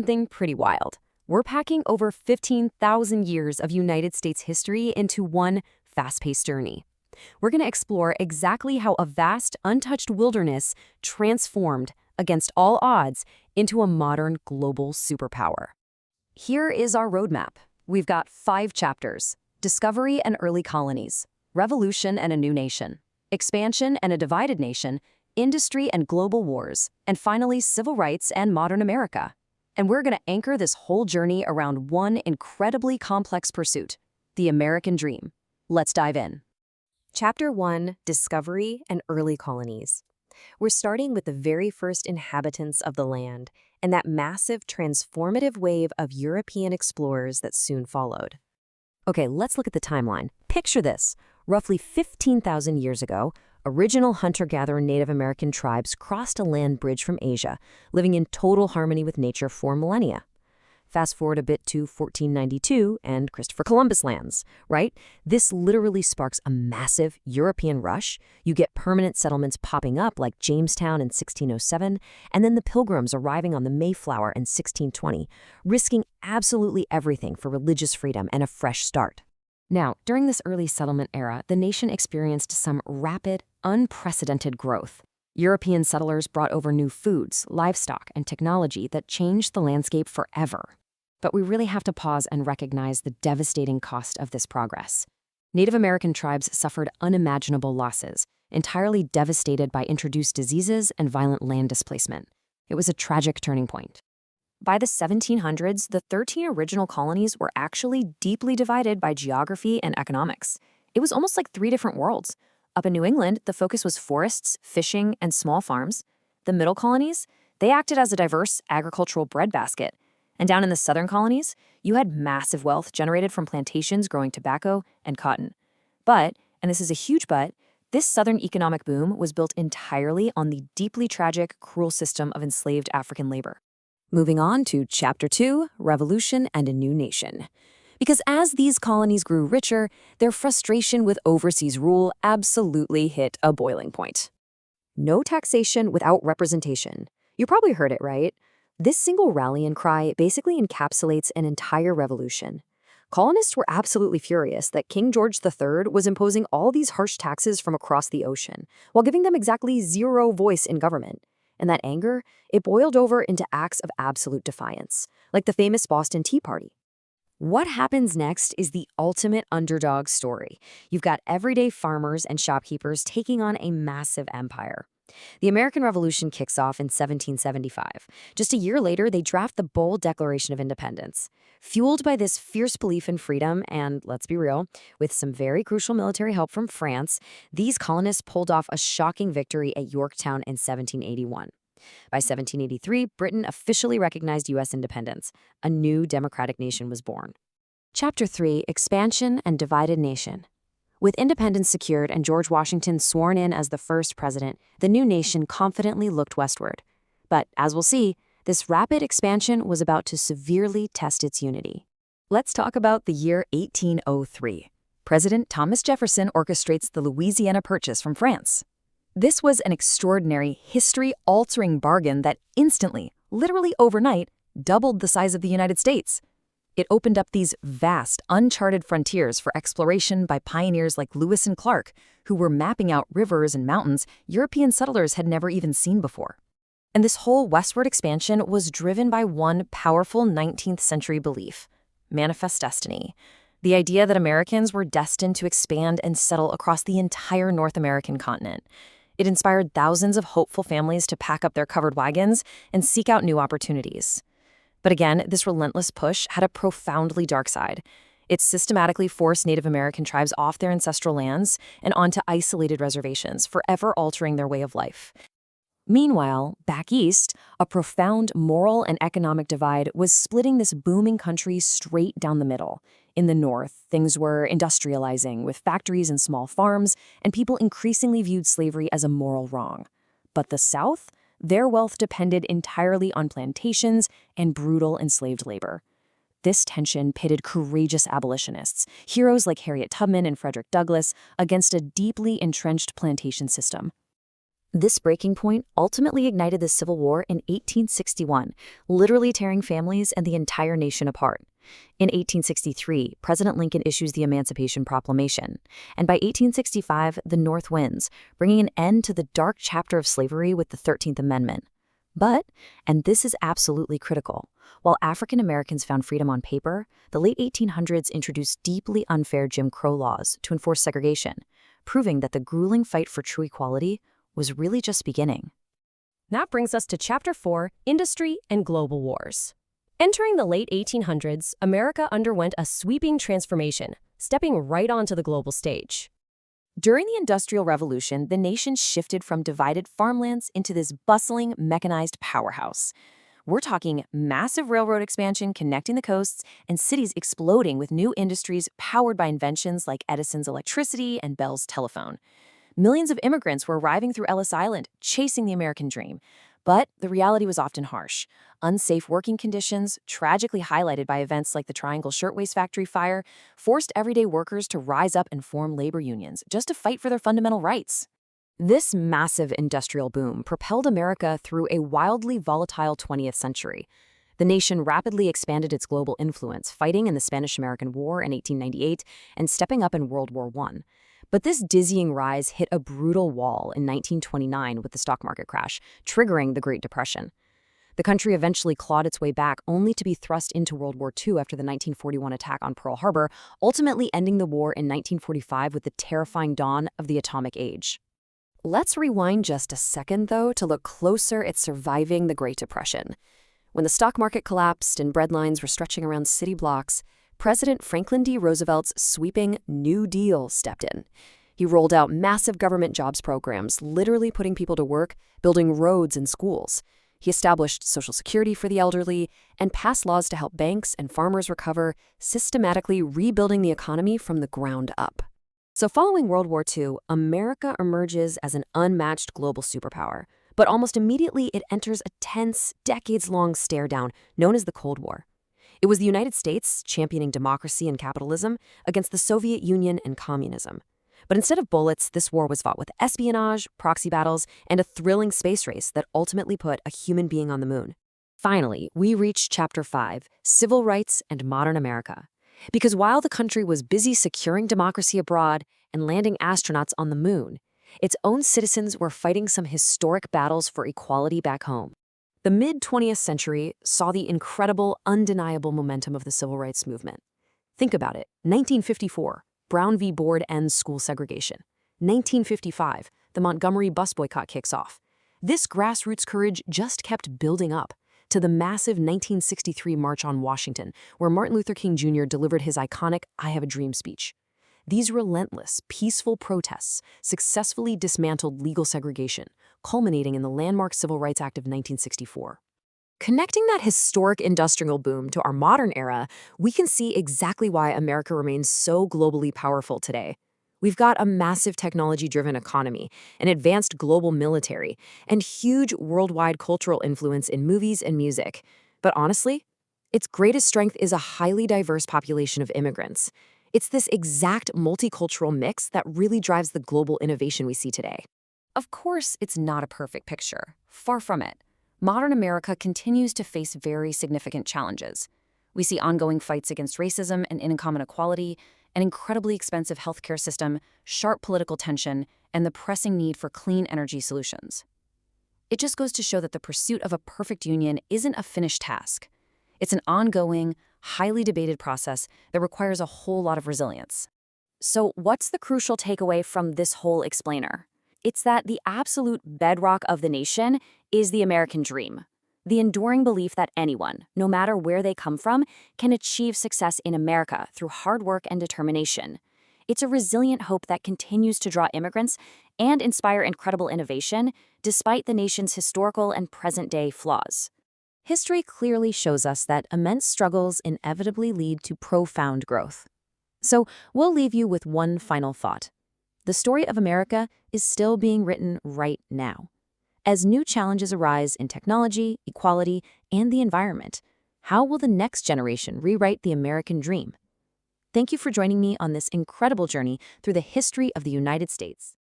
something pretty wild. We're packing over 15,000 years of United States history into one fast-paced journey. We're going to explore exactly how a vast, untouched wilderness transformed, against all odds, into a modern global superpower. Here is our roadmap. We've got 5 chapters: Discovery and Early Colonies, Revolution and a New Nation, Expansion and a Divided Nation, Industry and Global Wars, and finally, Civil Rights and Modern America. And we're going to anchor this whole journey around one incredibly complex pursuit: the American dream. Let's dive in. Chapter 1, Discovery and Early Colonies. We're starting with the very first inhabitants of the land and that massive transformative wave of European explorers that soon followed. Okay, let's look at the timeline. Picture this. Roughly 15,000 years ago, original hunter-gatherer Native American tribes crossed a land bridge from Asia, living in total harmony with nature for millennia. Fast forward a bit to 1492 and Christopher Columbus lands, right? This literally sparks a massive European rush. You get permanent settlements popping up like Jamestown in 1607, and then the Pilgrims arriving on the Mayflower in 1620, risking absolutely everything for religious freedom and a fresh start. Now, during this early settlement era, the nation experienced some rapid, unprecedented growth. European settlers brought over new foods, livestock, and technology that changed the landscape forever. But we really have to pause and recognize the devastating cost of this progress. Native American tribes suffered unimaginable losses, entirely devastated by introduced diseases and violent land displacement. It was a tragic turning point. By the 1700s, the 13 original colonies were actually deeply divided by geography and economics. It was almost like 3 different worlds. Up in New England, the focus was forests, fishing, and small farms. The middle colonies, they acted as a diverse agricultural breadbasket. And down in the southern colonies, you had massive wealth generated from plantations growing tobacco and cotton. But, and this is a huge but, this southern economic boom was built entirely on the deeply tragic, cruel system of enslaved African labor. Moving on to Chapter 2, Revolution and a New Nation. Because as these colonies grew richer, their frustration with overseas rule absolutely hit a boiling point. No taxation without representation. You probably heard it, right? This single rallying cry basically encapsulates an entire revolution. Colonists were absolutely furious that King George III was imposing all these harsh taxes from across the ocean, while giving them exactly 0 voice in government. And that anger, it boiled over into acts of absolute defiance, like the famous Boston Tea Party. What happens next is the ultimate underdog story. You've got everyday farmers and shopkeepers taking on a massive empire. The American Revolution kicks off in 1775. Just a year later, they draft the bold Declaration of Independence. Fueled by this fierce belief in freedom and, let's be real, with some very crucial military help from France, these colonists pulled off a shocking victory at Yorktown in 1781. By 1783, Britain officially recognized U.S. independence. A new democratic nation was born. Chapter 3, Expansion and Divided Nation. With independence secured and George Washington sworn in as the first president, the new nation confidently looked westward. But, as we'll see, this rapid expansion was about to severely test its unity. Let's talk about the year 1803. President Thomas Jefferson orchestrates the Louisiana Purchase from France. This was an extraordinary, history-altering bargain that instantly, literally overnight, doubled the size of the United States. It opened up these vast, uncharted frontiers for exploration by pioneers like Lewis and Clark, who were mapping out rivers and mountains European settlers had never even seen before. And this whole westward expansion was driven by one powerful 19th century belief: manifest destiny. The idea that Americans were destined to expand and settle across the entire North American continent. It inspired thousands of hopeful families to pack up their covered wagons and seek out new opportunities. But again, this relentless push had a profoundly dark side. It systematically forced Native American tribes off their ancestral lands and onto isolated reservations, forever altering their way of life. Meanwhile, back east, a profound moral and economic divide was splitting this booming country straight down the middle. In the north, things were industrializing, with factories and small farms, and people increasingly viewed slavery as a moral wrong. But the south? Their wealth depended entirely on plantations and brutal enslaved labor. This tension pitted courageous abolitionists, heroes like Harriet Tubman and Frederick Douglass, against a deeply entrenched plantation system. This breaking point ultimately ignited the Civil War in 1861, literally tearing families and the entire nation apart. In 1863, President Lincoln issues the Emancipation Proclamation, and by 1865, the North wins, bringing an end to the dark chapter of slavery with the 13th Amendment. But, and this is absolutely critical, while African Americans found freedom on paper, the late 1800s introduced deeply unfair Jim Crow laws to enforce segregation, proving that the grueling fight for true equality was really just beginning. That brings us to Chapter 4, Industry and Global Wars. Entering the late 1800s, America underwent a sweeping transformation, stepping right onto the global stage. During the Industrial Revolution, the nation shifted from divided farmlands into this bustling, mechanized powerhouse. We're talking massive railroad expansion connecting the coasts and cities exploding with new industries powered by inventions like Edison's electricity and Bell's telephone. Millions of immigrants were arriving through Ellis Island, chasing the American dream. But the reality was often harsh. Unsafe working conditions, tragically highlighted by events like the Triangle Shirtwaist Factory fire, forced everyday workers to rise up and form labor unions just to fight for their fundamental rights. This massive industrial boom propelled America through a wildly volatile 20th century. The nation rapidly expanded its global influence, fighting in the Spanish-American War in 1898 and stepping up in World War I. But this dizzying rise hit a brutal wall in 1929 with the stock market crash, triggering the Great Depression. The country eventually clawed its way back, only to be thrust into World War II after the 1941 attack on Pearl Harbor, ultimately ending the war in 1945 with the terrifying dawn of the atomic age. Let's rewind just a second, though, to look closer at surviving the Great Depression. When the stock market collapsed and breadlines were stretching around city blocks, President Franklin D. Roosevelt's sweeping New Deal stepped in. He rolled out massive government jobs programs, literally putting people to work, building roads and schools. He established Social Security for the elderly and passed laws to help banks and farmers recover, systematically rebuilding the economy from the ground up. So following World War II, America emerges as an unmatched global superpower. But almost immediately, it enters a tense, decades-long stare-down known as the Cold War. It was the United States championing democracy and capitalism against the Soviet Union and communism. But instead of bullets, this war was fought with espionage, proxy battles, and a thrilling space race that ultimately put a human being on the moon. Finally, we reach Chapter 5, Civil Rights and Modern America. Because while the country was busy securing democracy abroad and landing astronauts on the moon, its own citizens were fighting some historic battles for equality back home. The mid-20th century saw the incredible, undeniable momentum of the civil rights movement. Think about it. 1954, Brown v. Board ends school segregation. 1955, the Montgomery bus boycott kicks off. This grassroots courage just kept building up to the massive 1963 March on Washington, where Martin Luther King Jr. delivered his iconic "I Have a Dream" speech. These relentless, peaceful protests successfully dismantled legal segregation, culminating in the landmark Civil Rights Act of 1964. Connecting that historic industrial boom to our modern era, we can see exactly why America remains so globally powerful today. We've got a massive technology-driven economy, an advanced global military, and huge worldwide cultural influence in movies and music. But honestly, its greatest strength is a highly diverse population of immigrants. It's this exact multicultural mix that really drives the global innovation we see today. Of course, it's not a perfect picture. Far from it. Modern America continues to face very significant challenges. We see ongoing fights against racism and income inequality, an incredibly expensive healthcare system, sharp political tension, and the pressing need for clean energy solutions. It just goes to show that the pursuit of a perfect union isn't a finished task. It's an ongoing, highly debated process that requires a whole lot of resilience. So what's the crucial takeaway from this whole explainer? It's that the absolute bedrock of the nation is the American dream. The enduring belief that anyone, no matter where they come from, can achieve success in America through hard work and determination. It's a resilient hope that continues to draw immigrants and inspire incredible innovation, despite the nation's historical and present-day flaws. History clearly shows us that immense struggles inevitably lead to profound growth. So we'll leave you with one final thought. The story of America is still being written right now. As new challenges arise in technology, equality, and the environment, how will the next generation rewrite the American dream? Thank you for joining me on this incredible journey through the history of the United States.